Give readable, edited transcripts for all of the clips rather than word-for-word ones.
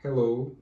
Hello.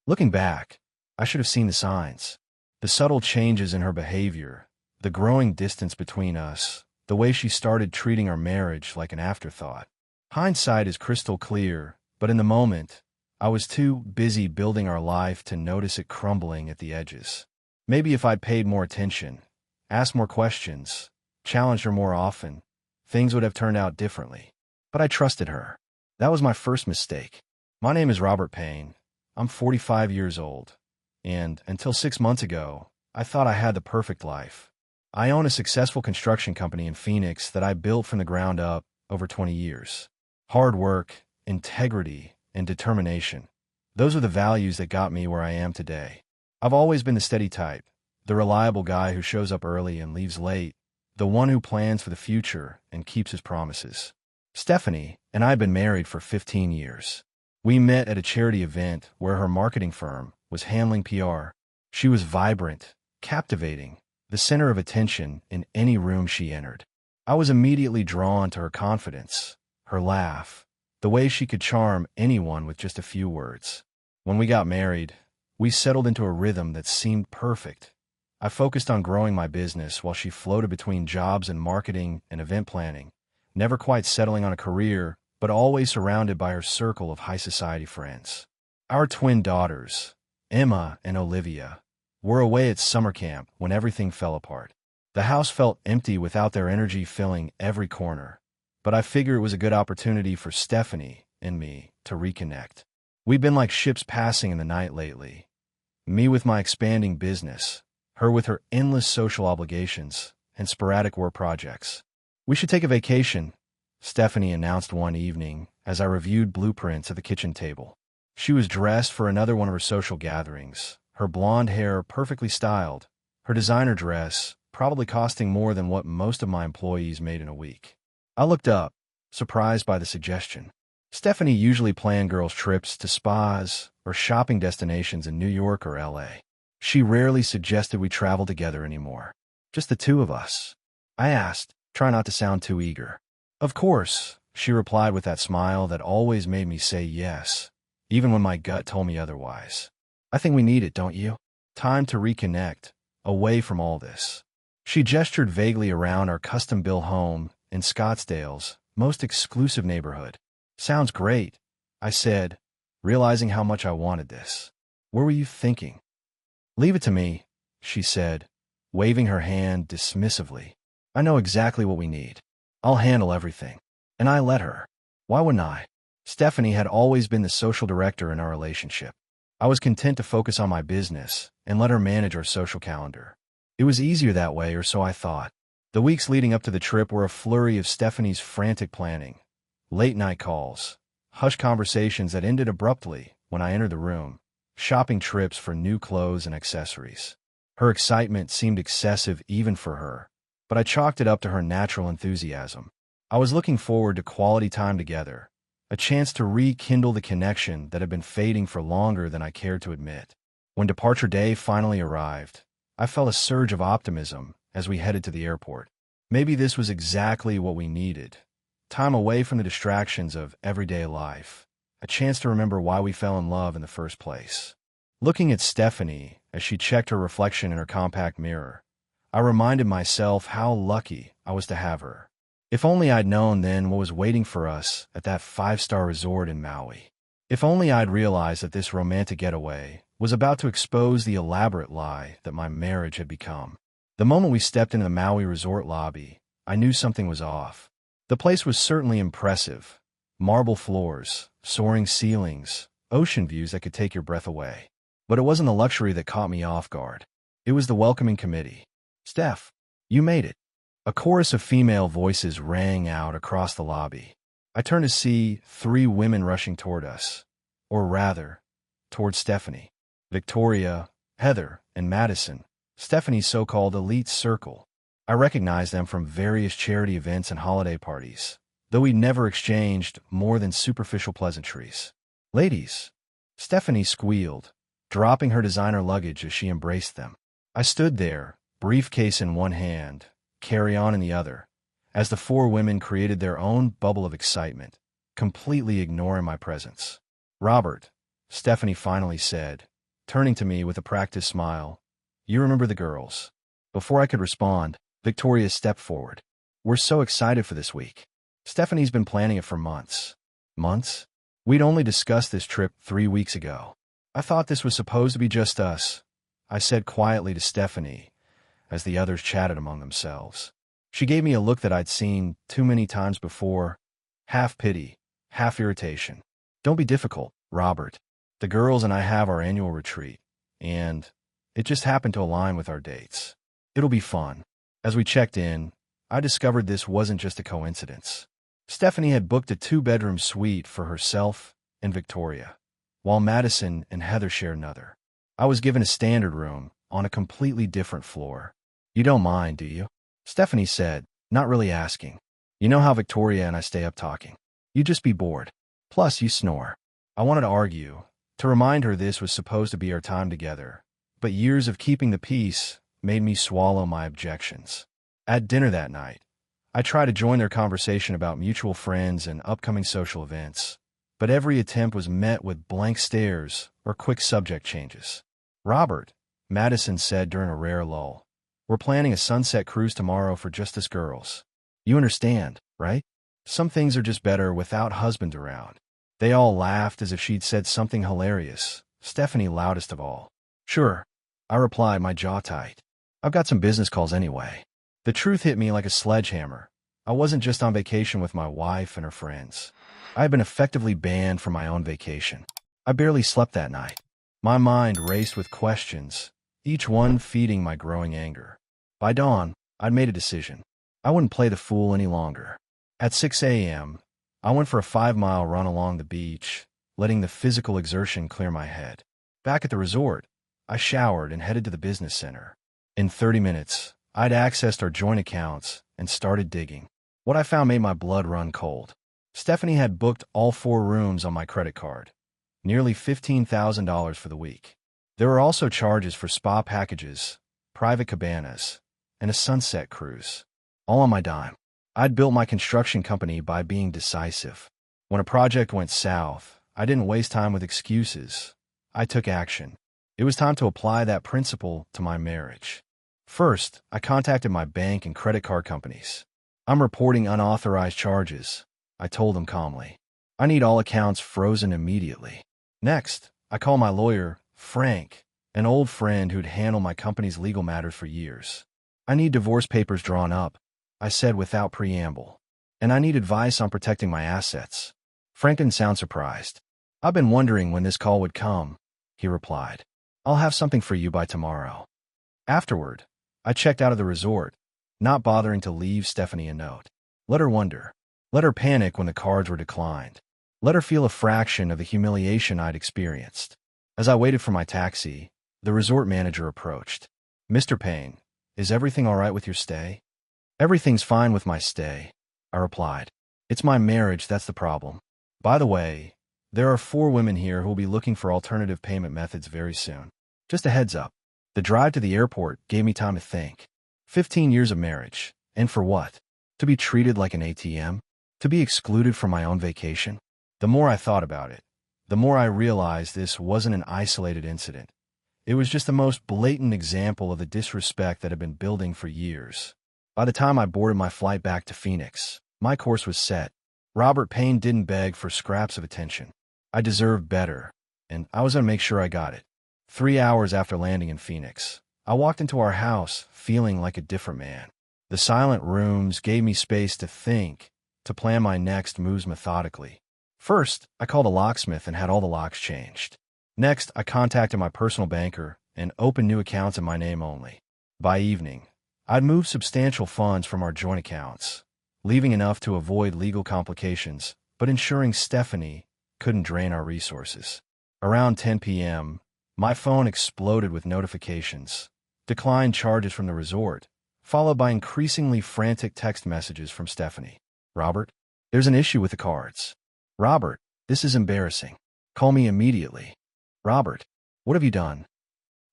Looking back, I should have seen the signs. The subtle changes in her behavior, the growing distance between us, the way she started treating our marriage like an afterthought. Hindsight is crystal clear, but in the moment, I was too busy building our life to notice it crumbling at the edges. Maybe if I'd paid more attention, asked more questions, challenged her more often, things would have turned out differently. But I trusted her. That was my first mistake. My name is Robert Payne. I'm 45 years old, and until 6 months ago, I thought I had the perfect life. I own a successful construction company in Phoenix that I built from the ground up over 20 years. Hard work, integrity, and determination. Those are the values that got me where I am today. I've always been the steady type, the reliable guy who shows up early and leaves late, the one who plans for the future and keeps his promises. Stephanie and I have been married for 15 years. We met at a charity event where her marketing firm was handling PR. She was vibrant, captivating, the center of attention in any room she entered. I was immediately drawn to her confidence, her laugh, the way she could charm anyone with just a few words. When we got married, we settled into a rhythm that seemed perfect. I focused on growing my business while she floated between jobs in marketing and event planning, never quite settling on a career, but always surrounded by her circle of high society friends. Our twin daughters, Emma and Olivia, were away at summer camp when everything fell apart. The house felt empty without their energy filling every corner, but I figured it was a good opportunity for Stephanie and me to reconnect. We've been like ships passing in the night lately. Me with my expanding business, her with her endless social obligations and sporadic work projects. We should take a vacation, Stephanie announced one evening as I reviewed blueprints at the kitchen table. She was dressed for another one of her social gatherings, her blonde hair perfectly styled, her designer dress probably costing more than what most of my employees made in a week. I looked up, surprised by the suggestion. Stephanie usually planned girls' trips to spas or shopping destinations in New York or LA. She rarely suggested we travel together anymore. Just the two of us. I asked, trying not to sound too eager. Of course, she replied with that smile that always made me say yes, even when my gut told me otherwise. I think we need it, don't you? Time to reconnect, away from all this. She gestured vaguely around our custom-built home in Scottsdale's most exclusive neighborhood. Sounds great, I said, realizing how much I wanted this. What were you thinking? Leave it to me, she said, waving her hand dismissively. I know exactly what we need. I'll handle everything. And I let her. Why wouldn't I? Stephanie had always been the social director in our relationship. I was content to focus on my business and let her manage our social calendar. It was easier that way, or so I thought. The weeks leading up to the trip were a flurry of Stephanie's frantic planning, late-night calls, hushed conversations that ended abruptly when I entered the room, shopping trips for new clothes and accessories. Her excitement seemed excessive even for her, but I chalked it up to her natural enthusiasm. I was looking forward to quality time together, a chance to rekindle the connection that had been fading for longer than I cared to admit. When departure day finally arrived, I felt a surge of optimism as we headed to the airport. Maybe this was exactly what we needed. Time away from the distractions of everyday life, a chance to remember why we fell in love in the first place. Looking at Stephanie as she checked her reflection in her compact mirror, I reminded myself how lucky I was to have her. If only I'd known then what was waiting for us at that five-star resort in Maui. If only I'd realized that this romantic getaway was about to expose the elaborate lie that my marriage had become. The moment we stepped into the Maui resort lobby, I knew something was off. The place was certainly impressive. Marble floors, soaring ceilings, ocean views that could take your breath away. But it wasn't the luxury that caught me off guard. It was the welcoming committee. Steph, you made it. A chorus of female voices rang out across the lobby. I turned to see three women rushing toward us, or rather, toward Stephanie. Victoria, Heather, and Madison, Stephanie's so-called elite circle. I recognized them from various charity events and holiday parties, though we'd never exchanged more than superficial pleasantries. Ladies, Stephanie squealed, dropping her designer luggage as she embraced them. I stood there, briefcase in one hand, carry-on in the other, as the four women created their own bubble of excitement, completely ignoring my presence. Robert, Stephanie finally said, turning to me with a practiced smile. You remember the girls? Before I could respond, Victoria stepped forward. We're so excited for this week. Stephanie's been planning it for months. Months? We'd only discussed this trip 3 weeks ago. I thought this was supposed to be just us, I said quietly to Stephanie, as the others chatted among themselves. She gave me a look that I'd seen too many times before, half pity, half irritation. Don't be difficult, Robert. The girls and I have our annual retreat, and it just happened to align with our dates. It'll be fun. As we checked in, I discovered this wasn't just a coincidence. Stephanie had booked a 2-bedroom suite for herself and Victoria, while Madison and Heather shared another. I was given a standard room on a completely different floor. You don't mind, do you? Stephanie said, not really asking. You know how Victoria and I stay up talking. You'd just be bored. Plus, you snore. I wanted to argue, to remind her this was supposed to be our time together, but years of keeping the peace made me swallow my objections. At dinner that night, I tried to join their conversation about mutual friends and upcoming social events, but every attempt was met with blank stares or quick subject changes. Robert, Madison said during a rare lull, we're planning a sunset cruise tomorrow for just us girls. You understand, right? Some things are just better without husband around. They all laughed as if she'd said something hilarious, Stephanie loudest of all. Sure, I replied, my jaw tight. I've got some business calls anyway. The truth hit me like a sledgehammer. I wasn't just on vacation with my wife and her friends. I had been effectively banned from my own vacation. I barely slept that night. My mind raced with questions, each one feeding my growing anger. By dawn, I'd made a decision. I wouldn't play the fool any longer. At 6 a.m., I went for a 5-mile run along the beach, letting the physical exertion clear my head. Back at the resort, I showered and headed to the business center. In 30 minutes, I'd accessed our joint accounts and started digging. What I found made my blood run cold. Stephanie had booked all 4 rooms on my credit card, nearly $15,000 for the week. There were also charges for spa packages, private cabanas, and a sunset cruise, all on my dime. I'd built my construction company by being decisive. When a project went south, I didn't waste time with excuses. I took action. It was time to apply that principle to my marriage. First, I contacted my bank and credit card companies. I'm reporting unauthorized charges, I told them calmly. I need all accounts frozen immediately. Next, I called my lawyer, Frank, an old friend who'd handled my company's legal matters for years. I need divorce papers drawn up, I said without preamble. And I need advice on protecting my assets. Frank didn't sound surprised. I've been wondering when this call would come, he replied. I'll have something for you by tomorrow. Afterward, I checked out of the resort, not bothering to leave Stephanie a note. Let her wonder. Let her panic when the cards were declined. Let her feel a fraction of the humiliation I'd experienced. As I waited for my taxi, the resort manager approached. Mr. Payne, is everything all right with your stay? Everything's fine with my stay, I replied. It's my marriage that's the problem. By the way, there are 4 women here who will be looking for alternative payment methods very soon. Just a heads up. The drive to the airport gave me time to think. 15 years of marriage. And for what? To be treated like an ATM? To be excluded from my own vacation? The more I thought about it, the more I realized this wasn't an isolated incident. It was just the most blatant example of the disrespect that had been building for years. By the time I boarded my flight back to Phoenix, my course was set. Robert Payne didn't beg for scraps of attention. I deserved better, and I was going to make sure I got it. 3 hours after landing in Phoenix, I walked into our house feeling like a different man. The silent rooms gave me space to think, to plan my next moves methodically. First, I called a locksmith and had all the locks changed. Next, I contacted my personal banker and opened new accounts in my name only. By evening, I'd moved substantial funds from our joint accounts, leaving enough to avoid legal complications, but ensuring Stephanie couldn't drain our resources. Around 10 p.m., my phone exploded with notifications, declined charges from the resort, followed by increasingly frantic text messages from Stephanie. Robert, there's an issue with the cards. Robert, this is embarrassing. Call me immediately. Robert, what have you done?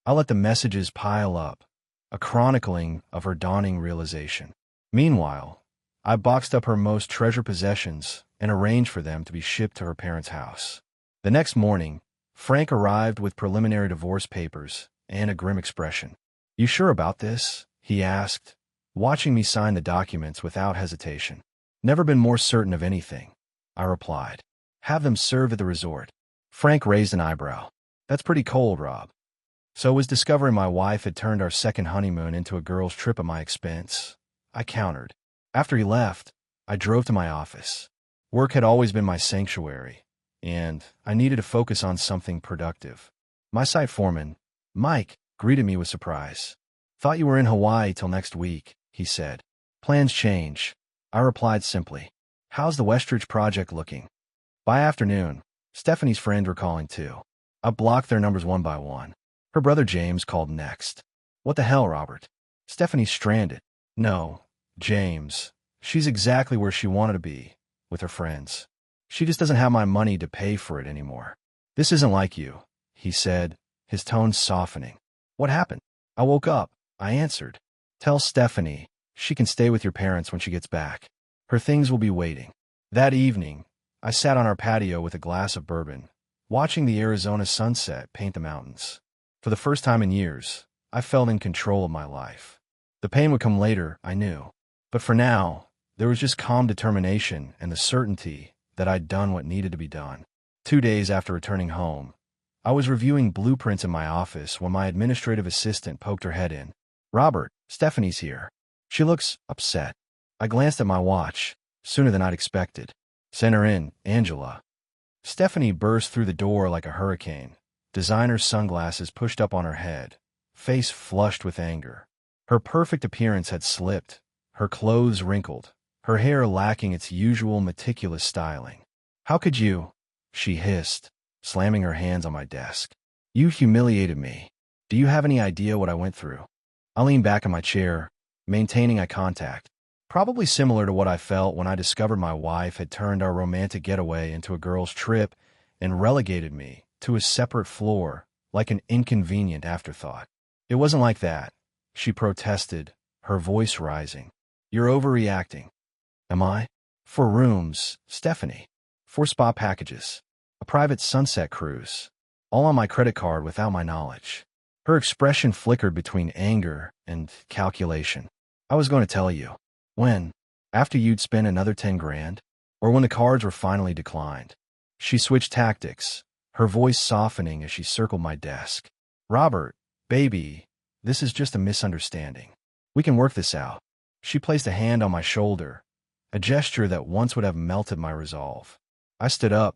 I let the messages pile up, a chronicling of her dawning realization. Meanwhile, I boxed up her most treasured possessions and arranged for them to be shipped to her parents' house. The next morning, Frank arrived with preliminary divorce papers and a grim expression. "You sure about this?" he asked, watching me sign the documents without hesitation. "Never been more certain of anything," I replied. "Have them served at the resort." Frank raised an eyebrow. "That's pretty cold, Rob." So was discovering my wife had turned our second honeymoon into a girls' trip at my expense, I countered. After he left, I drove to my office. Work had always been my sanctuary, and I needed to focus on something productive. My site foreman, Mike, greeted me with surprise. "Thought you were in Hawaii till next week," he said. "Plans change," I replied simply. "How's the Westridge project looking?" By afternoon, Stephanie's friends were calling too. I blocked their numbers one by one. Her brother James called next. "What the hell, Robert? Stephanie's stranded." "No, James. She's exactly where she wanted to be, with her friends. She just doesn't have my money to pay for it anymore." "This isn't like you," he said, his tone softening. "What happened?" "I woke up," I answered. "Tell Stephanie she can stay with your parents when she gets back. Her things will be waiting." That evening, I sat on our patio with a glass of bourbon, watching the Arizona sunset paint the mountains. For the first time in years, I felt in control of my life. The pain would come later, I knew. But for now, there was just calm determination and the certainty that I'd done what needed to be done. 2 days after returning home, I was reviewing blueprints in my office when my administrative assistant poked her head in. "Robert, Stephanie's here. She looks upset." I glanced at my watch, sooner than I'd expected. "Send her in, Angela." Stephanie burst through the door like a hurricane, designer sunglasses pushed up on her head, face flushed with anger. Her perfect appearance had slipped, her clothes wrinkled, her hair lacking its usual meticulous styling. "How could you?" she hissed, slamming her hands on my desk. "You humiliated me. Do you have any idea what I went through?" I leaned back in my chair, maintaining eye contact. Probably similar to what I felt when I discovered my wife had turned our romantic getaway into a girls' trip and relegated me to a separate floor like an inconvenient afterthought. "It wasn't like that," she protested, her voice rising. "You're overreacting." "Am I?" "For rooms, Stephanie. 4 spa packages. A private sunset cruise. All on my credit card without my knowledge." Her expression flickered between anger and calculation. "I was going to tell you." "When?" "After you'd spent another 10 grand? Or when the cards were finally declined?" She switched tactics, her voice softening as she circled my desk. "Robert, baby, this is just a misunderstanding. We can work this out." She placed a hand on my shoulder, a gesture that once would have melted my resolve. I stood up,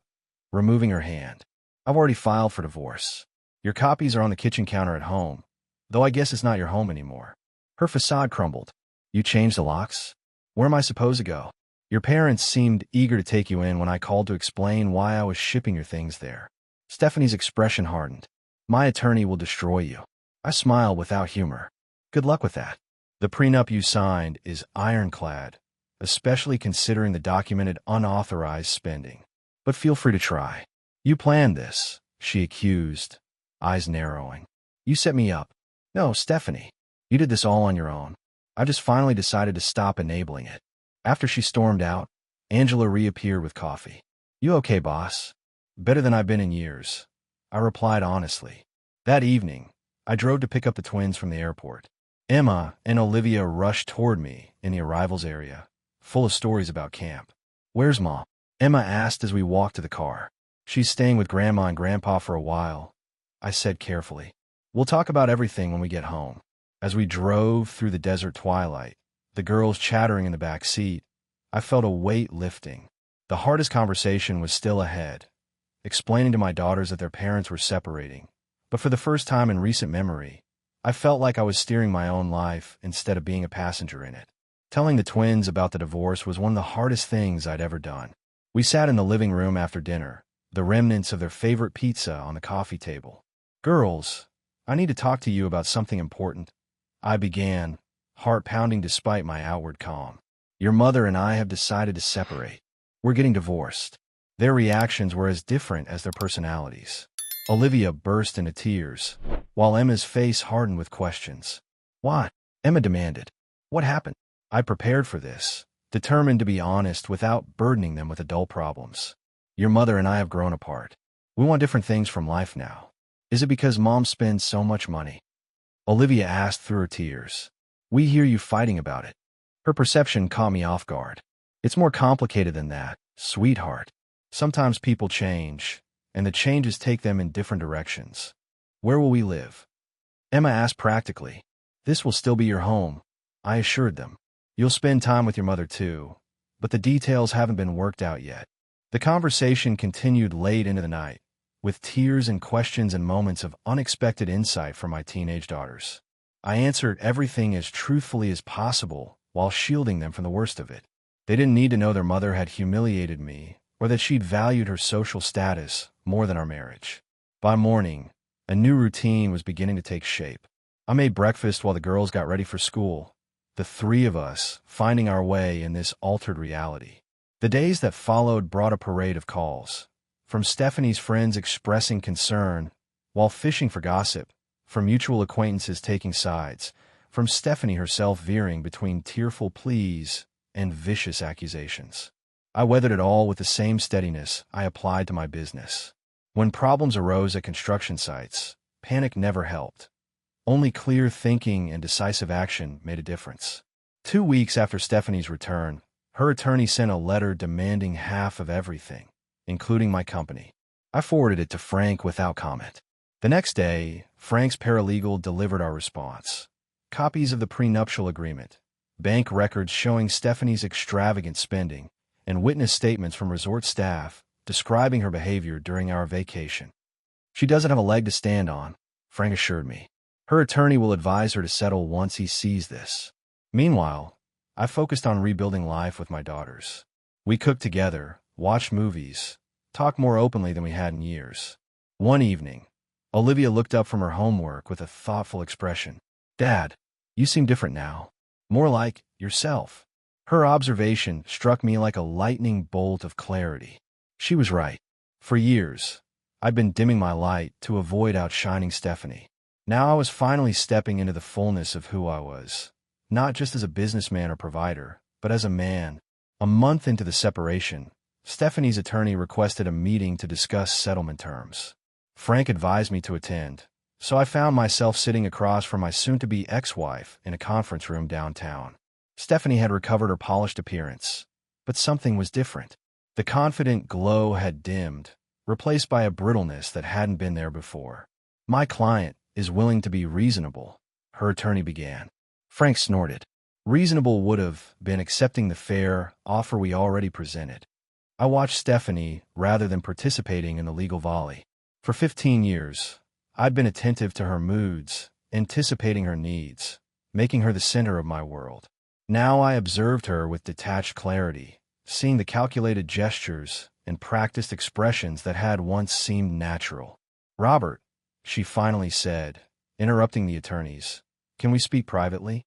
removing her hand. "I've already filed for divorce. Your copies are on the kitchen counter at home, though I guess it's not your home anymore." Her facade crumbled. "You changed the locks? Where am I supposed to go?" "Your parents seemed eager to take you in when I called to explain why I was shipping your things there." Stephanie's expression hardened. "My attorney will destroy you." I smiled without humor. "Good luck with that. The prenup you signed is ironclad, especially considering the documented unauthorized spending. But feel free to try." "You planned this," she accused, eyes narrowing. "You set me up." "No, Stephanie. You did this all on your own. I just finally decided to stop enabling it." After she stormed out, Angela reappeared with coffee. "You okay, boss?" "Better than I've been in years," I replied honestly. That evening, I drove to pick up the twins from the airport. Emma and Olivia rushed toward me in the arrivals area, full of stories about camp. "Where's Mom?" Emma asked as we walked to the car. "She's staying with Grandma and Grandpa for a while," I said carefully. "We'll talk about everything when we get home." As we drove through the desert twilight, the girls chattering in the back seat, I felt a weight lifting. The hardest conversation was still ahead, explaining to my daughters that their parents were separating. But for the first time in recent memory, I felt like I was steering my own life instead of being a passenger in it. Telling the twins about the divorce was one of the hardest things I'd ever done. We sat in the living room after dinner, the remnants of their favorite pizza on the coffee table. "Girls, I need to talk to you about something important," I began, heart pounding despite my outward calm. "Your mother and I have decided to separate. We're getting divorced." Their reactions were as different as their personalities. Olivia burst into tears, while Emma's face hardened with questions. "Why?" Emma demanded. "What happened?" I prepared for this, determined to be honest without burdening them with adult problems. "Your mother and I have grown apart. We want different things from life now. Is it because Mom spends so much money? Olivia asked through her tears. We hear you fighting about it. Her perception caught me off guard. It's more complicated than that, sweetheart. Sometimes people change, and the changes take them in different directions. Where will we live? Emma asked practically. This will still be your home, I assured them. You'll spend time with your mother too, but the details haven't been worked out yet. The conversation continued late into the night, with tears and questions and moments of unexpected insight from my teenage daughters. I answered everything as truthfully as possible while shielding them from the worst of it. They didn't need to know their mother had humiliated me or that she'd valued her social status more than our marriage. By morning, a new routine was beginning to take shape. I made breakfast while the girls got ready for school, the three of us finding our way in this altered reality. The days that followed brought a parade of calls, from Stephanie's friends expressing concern while fishing for gossip, from mutual acquaintances taking sides, from Stephanie herself veering between tearful pleas and vicious accusations. I weathered it all with the same steadiness I applied to my business. When problems arose at construction sites, panic never helped. Only clear thinking and decisive action made a difference. 2 weeks after Stephanie's return, her attorney sent a letter demanding half of everything, including my company. I forwarded it to Frank without comment. The next day, Frank's paralegal delivered our response. Copies of the prenuptial agreement, bank records showing Stephanie's extravagant spending, and witness statements from resort staff describing her behavior during our vacation. She doesn't have a leg to stand on, Frank assured me. Her attorney will advise her to settle once he sees this. Meanwhile, I focused on rebuilding life with my daughters. We cooked together, watched movies, talked more openly than we had in years. One evening, Olivia looked up from her homework with a thoughtful expression. Dad, you seem different now. More like yourself. Her observation struck me like a lightning bolt of clarity. She was right. For years, I'd been dimming my light to avoid outshining Stephanie. Now I was finally stepping into the fullness of who I was, not just as a businessman or provider, but as a man. A month into the separation, Stephanie's attorney requested a meeting to discuss settlement terms. Frank advised me to attend, so I found myself sitting across from my soon-to-be ex-wife in a conference room downtown. Stephanie had recovered her polished appearance, but something was different. The confident glow had dimmed, replaced by a brittleness that hadn't been there before. My client is willing to be reasonable, her attorney began. Frank snorted. Reasonable would have been accepting the fair offer we already presented. I watched Stephanie rather than participating in the legal volley. For 15 years, I'd been attentive to her moods, anticipating her needs, making her the center of my world. Now I observed her with detached clarity, seeing the calculated gestures and practiced expressions that had once seemed natural. Robert, she finally said, interrupting the attorneys, can we speak privately?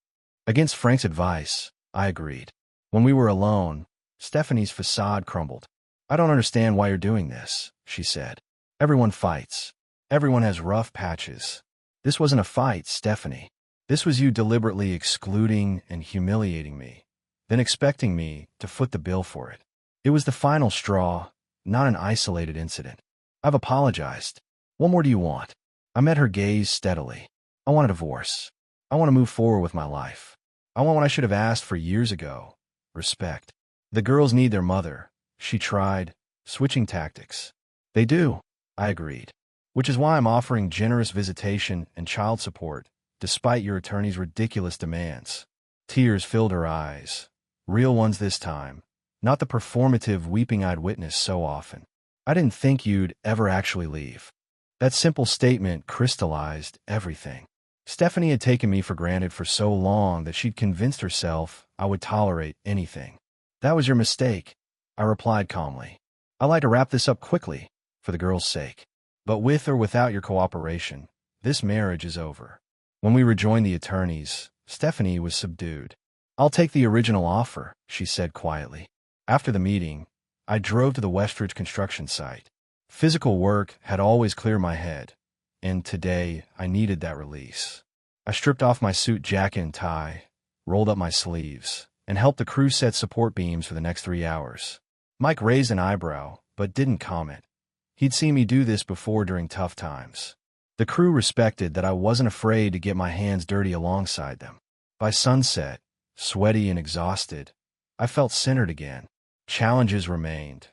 Against Frank's advice, I agreed. When we were alone, Stephanie's facade crumbled. I don't understand why you're doing this, she said. Everyone fights. Everyone has rough patches. This wasn't a fight, Stephanie. This was you deliberately excluding and humiliating me, then expecting me to foot the bill for it. It was the final straw, not an isolated incident. I've apologized. What more do you want? I met her gaze steadily. I want a divorce. I want to move forward with my life. I want what I should have asked for years ago. Respect. The girls need their mother, she tried, switching tactics. They do, I agreed. Which is why I'm offering generous visitation and child support, despite your attorney's ridiculous demands. Tears filled her eyes. Real ones this time, not the performative weeping I'd witnessed so often. I didn't think you'd ever actually leave. That simple statement crystallized everything. Stephanie had taken me for granted for so long that she'd convinced herself I would tolerate anything. That was your mistake, I replied calmly. I'd like to wrap this up quickly, for the girls' sake. But with or without your cooperation, this marriage is over. When we rejoined the attorneys, Stephanie was subdued. I'll take the original offer, she said quietly. After the meeting, I drove to the Westridge construction site. Physical work had always cleared my head, and today I needed that release. I stripped off my suit jacket and tie, rolled up my sleeves, and helped the crew set support beams for the next 3 hours. Mike raised an eyebrow, but didn't comment. He'd seen me do this before during tough times. The crew respected that I wasn't afraid to get my hands dirty alongside them. By sunset, sweaty and exhausted, I felt centered again. Challenges remained.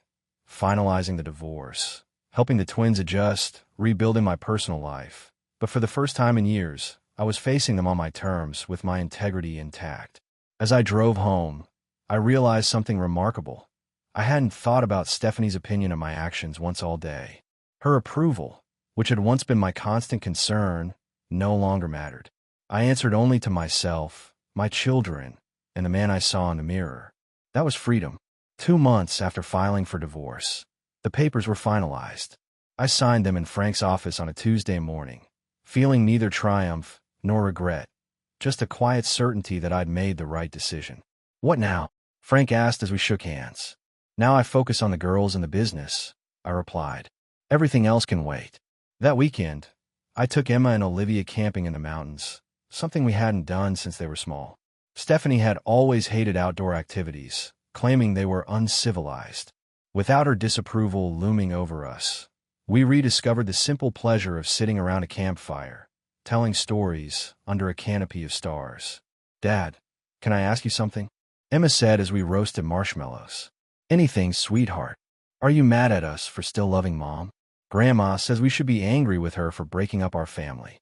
Finalizing the divorce, helping the twins adjust, rebuilding my personal life. But for the first time in years, I was facing them on my terms with my integrity intact. As I drove home, I realized something remarkable. I hadn't thought about Stephanie's opinion of my actions once all day. Her approval, which had once been my constant concern, no longer mattered. I answered only to myself, my children, and the man I saw in the mirror. That was freedom. 2 months after filing for divorce, the papers were finalized. I signed them in Frank's office on a Tuesday morning, feeling neither triumph nor regret, just a quiet certainty that I'd made the right decision. "What now?" Frank asked as we shook hands. "Now I focus on the girls and the business," I replied. "Everything else can wait." That weekend, I took Emma and Olivia camping in the mountains, something we hadn't done since they were small. Stephanie had always hated outdoor activities, claiming they were uncivilized. Without her disapproval looming over us, we rediscovered the simple pleasure of sitting around a campfire, telling stories under a canopy of stars. "Dad, can I ask you something?" Emma said as we roasted marshmallows. "Anything, sweetheart. Are you mad at us for still loving Mom? Grandma says we should be angry with her for breaking up our family."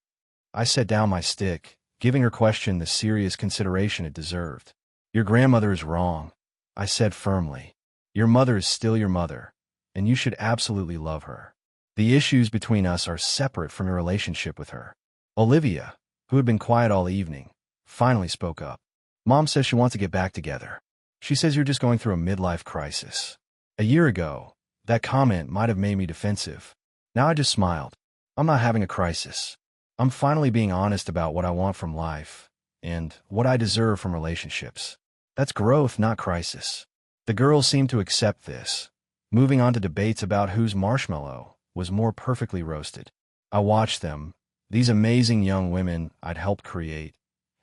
I set down my stick, giving her question the serious consideration it deserved. "Your grandmother is wrong," I said firmly. "Your mother is still your mother, and you should absolutely love her. The issues between us are separate from your relationship with her." Olivia, who had been quiet all evening, finally spoke up. "Mom says she wants to get back together. She says you're just going through a midlife crisis." A year ago, that comment might have made me defensive. Now I just smiled. "I'm not having a crisis. I'm finally being honest about what I want from life and what I deserve from relationships. That's growth, not crisis." The girls seemed to accept this, moving on to debates about whose marshmallow was more perfectly roasted. I watched them, these amazing young women I'd helped create,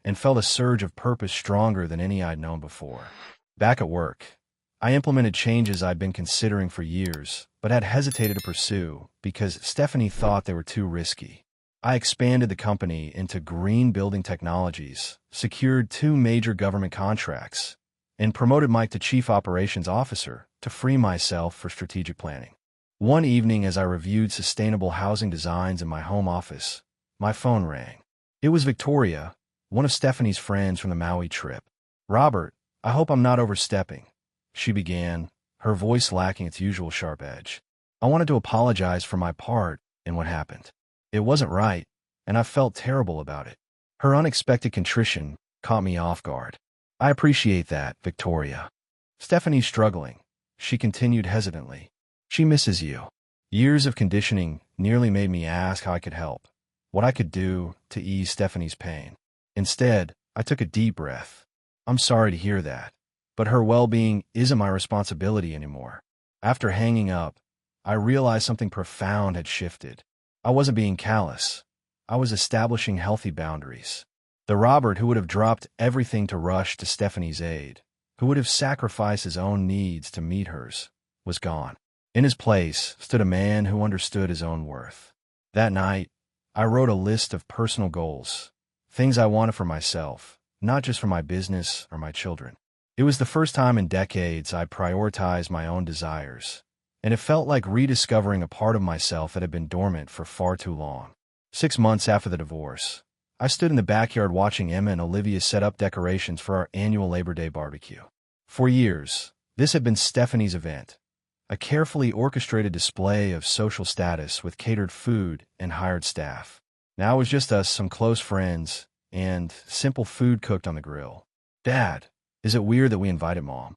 and felt a surge of purpose stronger than any I'd known before. Back at work, I implemented changes I'd been considering for years, but had hesitated to pursue because Stephanie thought they were too risky. I expanded the company into green building technologies, secured 2 major government contracts, and promoted Mike to Chief Operations Officer to free myself for strategic planning. One evening, as I reviewed sustainable housing designs in my home office, my phone rang. It was Victoria, one of Stephanie's friends from the Maui trip. "Robert, I hope I'm not overstepping," she began, her voice lacking its usual sharp edge. I wanted to apologize for my part in what happened. It wasn't right, and I felt terrible about it. Her unexpected contrition caught me off guard. "I appreciate that, Victoria." "Stephanie's struggling," she continued hesitantly. "She misses you." Years of conditioning nearly made me ask how I could help, what I could do to ease Stephanie's pain. Instead, I took a deep breath. "I'm sorry to hear that, but her well-being isn't my responsibility anymore." After hanging up, I realized something profound had shifted. I wasn't being callous. I was establishing healthy boundaries. The Robert who would have dropped everything to rush to Stephanie's aid, who would have sacrificed his own needs to meet hers, was gone. In his place stood a man who understood his own worth. That night, I wrote a list of personal goals, things I wanted for myself, not just for my business or my children. It was the first time in decades I prioritized my own desires, and it felt like rediscovering a part of myself that had been dormant for far too long. 6 months after the divorce, I stood in the backyard watching Emma and Olivia set up decorations for our annual Labor Day barbecue. For years, this had been Stephanie's event, a carefully orchestrated display of social status with catered food and hired staff. Now it was just us, some close friends, and simple food cooked on the grill. "Dad, is it weird that we invited Mom?"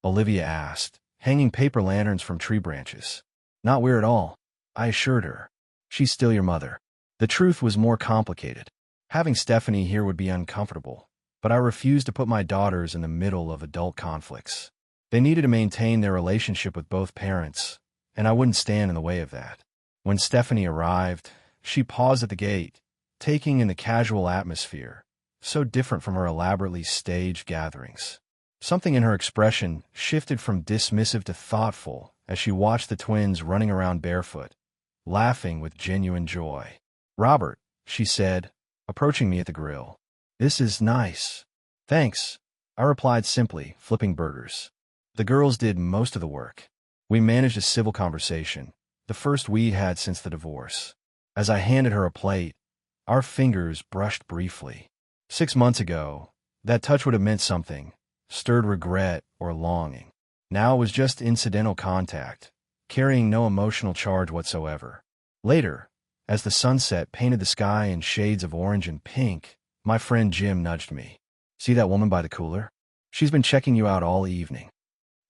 Olivia asked, hanging paper lanterns from tree branches. "Not weird at all," I assured her. "She's still your mother." The truth was more complicated. Having Stephanie here would be uncomfortable, but I refused to put my daughters in the middle of adult conflicts. They needed to maintain their relationship with both parents, and I wouldn't stand in the way of that. When Stephanie arrived, she paused at the gate, taking in the casual atmosphere, so different from her elaborately staged gatherings. Something in her expression shifted from dismissive to thoughtful as she watched the twins running around barefoot, laughing with genuine joy. "Robert," she said, approaching me at the grill. "This is nice." "Thanks," I replied simply, flipping burgers. The girls did most of the work. We managed a civil conversation, the first we'd had since the divorce. As I handed her a plate, our fingers brushed briefly. 6 months ago, that touch would have meant something, stirred regret or longing. Now it was just incidental contact, carrying no emotional charge whatsoever. Later, as the sunset painted the sky in shades of orange and pink, my friend Jim nudged me. "See that woman by the cooler? She's been checking you out all evening."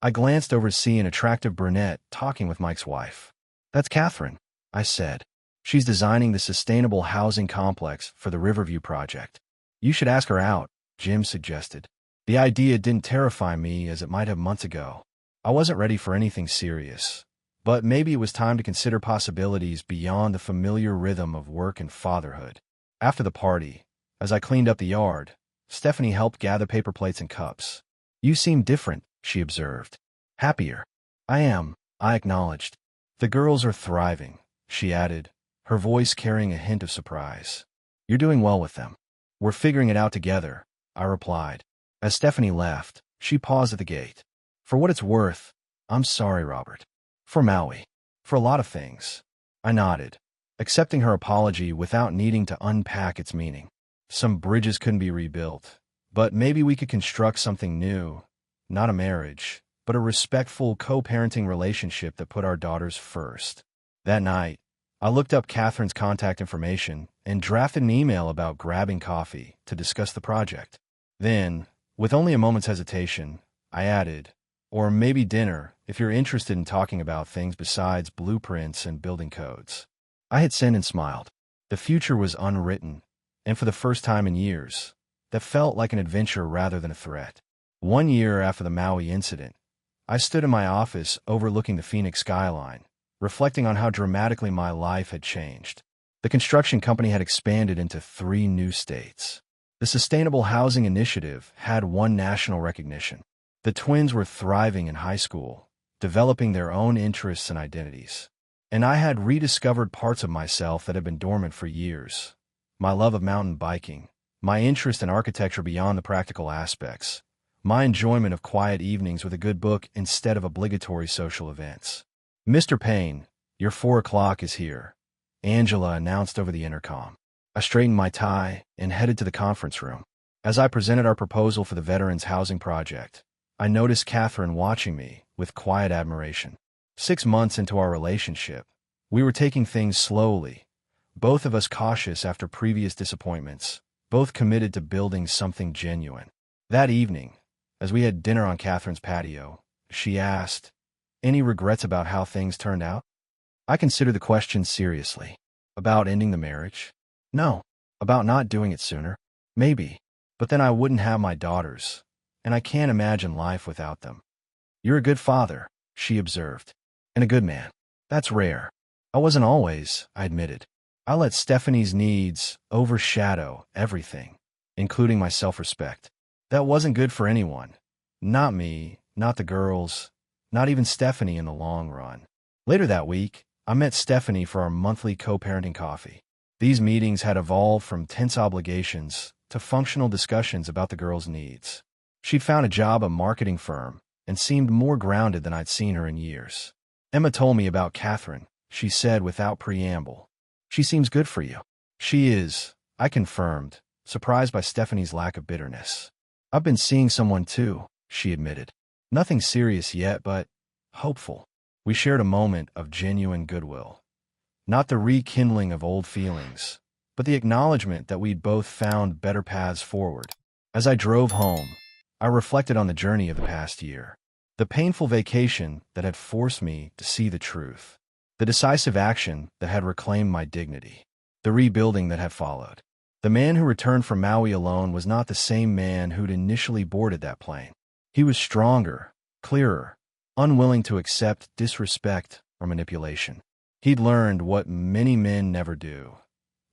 I glanced over to see an attractive brunette talking with Mike's wife. "That's Catherine," I said. "She's designing the sustainable housing complex for the Riverview project." "You should ask her out," Jim suggested. The idea didn't terrify me as it might have months ago. I wasn't ready for anything serious, but maybe it was time to consider possibilities beyond the familiar rhythm of work and fatherhood. After the party, as I cleaned up the yard, Stephanie helped gather paper plates and cups. "You seem different," she observed. "Happier." "I am," I acknowledged. "The girls are thriving," she added, her voice carrying a hint of surprise. "You're doing well with them." "We're figuring it out together," I replied. As Stephanie left, she paused at the gate. "For what it's worth, I'm sorry, Robert. For Maui. For a lot of things." I nodded, accepting her apology without needing to unpack its meaning. Some bridges couldn't be rebuilt, but maybe we could construct something new. Not a marriage, but a respectful co-parenting relationship that put our daughters first. That night, I looked up Catherine's contact information and drafted an email about grabbing coffee to discuss the project. Then, with only a moment's hesitation, I added, "Or maybe dinner, if you're interested in talking about things besides blueprints and building codes." I hit send and smiled. The future was unwritten, and for the first time in years, that felt like an adventure rather than a threat. 1 year after the Maui incident, I stood in my office overlooking the Phoenix skyline, reflecting on how dramatically my life had changed. The construction company had expanded into 3 new states. The Sustainable Housing Initiative had won national recognition. The twins were thriving in high school, developing their own interests and identities. And I had rediscovered parts of myself that had been dormant for years. My love of mountain biking, my interest in architecture beyond the practical aspects, my enjoyment of quiet evenings with a good book instead of obligatory social events. "Mr. Payne, your 4 o'clock is here," Angela announced over the intercom. I straightened my tie and headed to the conference room. As I presented our proposal for the Veterans Housing Project, I noticed Catherine watching me with quiet admiration. 6 months into our relationship, we were taking things slowly, both of us cautious after previous disappointments, both committed to building something genuine. That evening, as we had dinner on Catherine's patio, she asked, "Any regrets about how things turned out?" I considered the question seriously. About ending the marriage? No. About not doing it sooner? Maybe. But then I wouldn't have my daughters, and I can't imagine life without them. "You're a good father," she observed, "and a good man." "That's rare." "I wasn't always," I admitted. "I let Stephanie's needs overshadow everything, including my self-respect. That wasn't good for anyone. Not me, not the girls, not even Stephanie in the long run." Later that week, I met Stephanie for our monthly co-parenting coffee. These meetings had evolved from tense obligations to functional discussions about the girls' needs. She'd found a job at a marketing firm and seemed more grounded than I'd seen her in years. "Emma told me about Catherine," she said without preamble. "She seems good for you." "She is," I confirmed, surprised by Stephanie's lack of bitterness. "I've been seeing someone too," she admitted. "Nothing serious yet, but hopeful." We shared a moment of genuine goodwill. Not the rekindling of old feelings, but the acknowledgement that we'd both found better paths forward. As I drove home, I reflected on the journey of the past year. The painful vacation that had forced me to see the truth. The decisive action that had reclaimed my dignity. The rebuilding that had followed. The man who returned from Maui alone was not the same man who'd initially boarded that plane. He was stronger, clearer, unwilling to accept disrespect or manipulation. He'd learned what many men never do,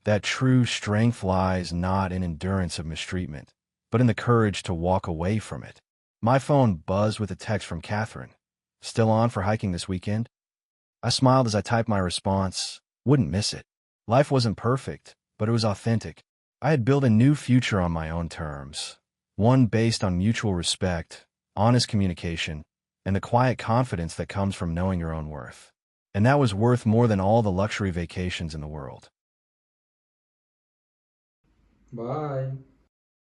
that true strength lies not in endurance of mistreatment, but in the courage to walk away from it. My phone buzzed with a text from Catherine. Still on for hiking this weekend? I smiled as I typed my response. Wouldn't miss it. Life wasn't perfect, but it was authentic. I had built a new future on my own terms, one based on mutual respect, honest communication, and the quiet confidence that comes from knowing your own worth. And that was worth more than all the luxury vacations in the world. Bye.